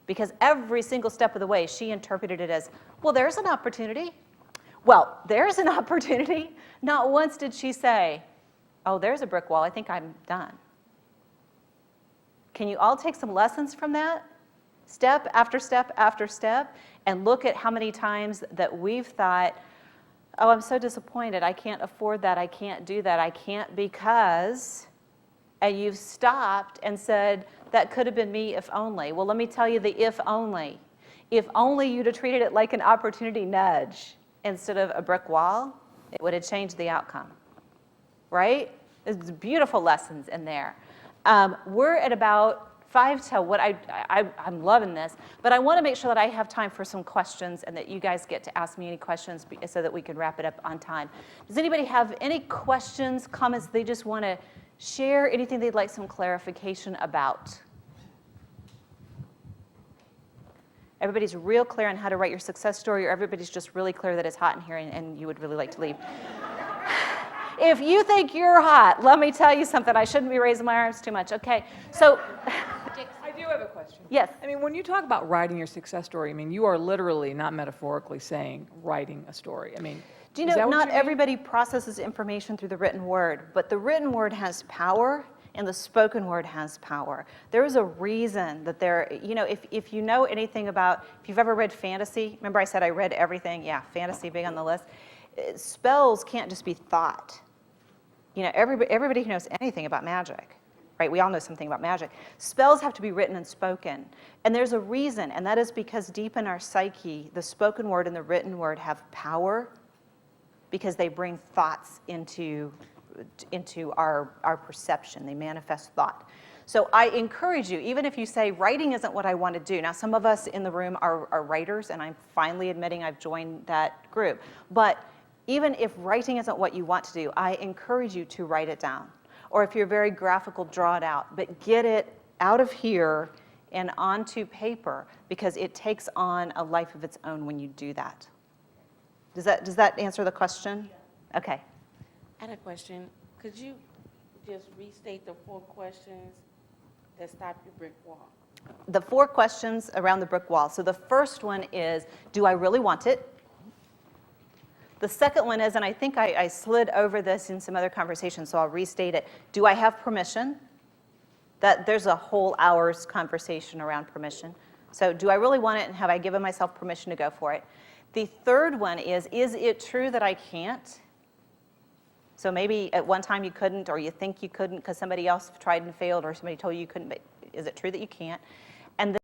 Because every single step of the way, she interpreted it as, well, there's an opportunity. Well, there's an opportunity. Not once did she say, oh, there's a brick wall. I think I'm done. Can you all take some lessons from that? Step after step after step, and look at how many times that we've thought, oh, I'm so disappointed. I can't afford that. I can't do that. I can't because, and you've stopped and said, that could have been me if only. Well, let me tell you the if only. If only you'd have treated it like an opportunity nudge instead of a brick wall, it would have changed the outcome, right? There's beautiful lessons in there. We're at about 5 to what I'm loving this, but I want to make sure that I have time for some questions and that you guys get to ask me any questions so that we can wrap it up on time. Does anybody have any questions, comments they just want to share, anything they'd like some clarification about? Everybody's real clear on how to write your success story, or everybody's just really clear that it's hot in here and you would really like to leave? If you think you're hot, let me tell you something. I shouldn't be raising my arms too much. Okay, so. I do have a question. Yes. I mean, when you talk about writing your success story, I mean, you are literally, not metaphorically, saying writing a story. I mean, do you know, not everybody processes information through the written word, but the written word has power and the spoken word has power. There is a reason that if you know anything about, if you've ever read fantasy, remember I said I read everything? Yeah, fantasy big on the list. Spells can't just be thought. You know, everybody who knows anything about magic, right? We all know something about magic. Spells have to be written and spoken. And there's a reason, and that is because deep in our psyche, the spoken word and the written word have power because they bring thoughts into our perception. They manifest thought. So I encourage you, even if you say writing isn't what I want to do. Now, some of us in the room are writers, and I'm finally admitting I've joined that group. But even if writing isn't what you want to do, I encourage you to write it down. Or if you're very graphical, draw it out. But get it out of here and onto paper, because it takes on a life of its own when you do that. Does that answer the question? Yeah. Okay. I had a question. Could you just restate the 4 questions that stop your brick wall? The 4 questions around the brick wall. So the first one is, do I really want it? The second one is, and I think I slid over this in some other conversations, so I'll restate it. Do I have permission? There's a whole hour's conversation around permission. So do I really want it, and have I given myself permission to go for it? The third one is it true that I can't? So maybe at one time you couldn't, or you think you couldn't because somebody else tried and failed, or somebody told you couldn't, but is it true that you can't? And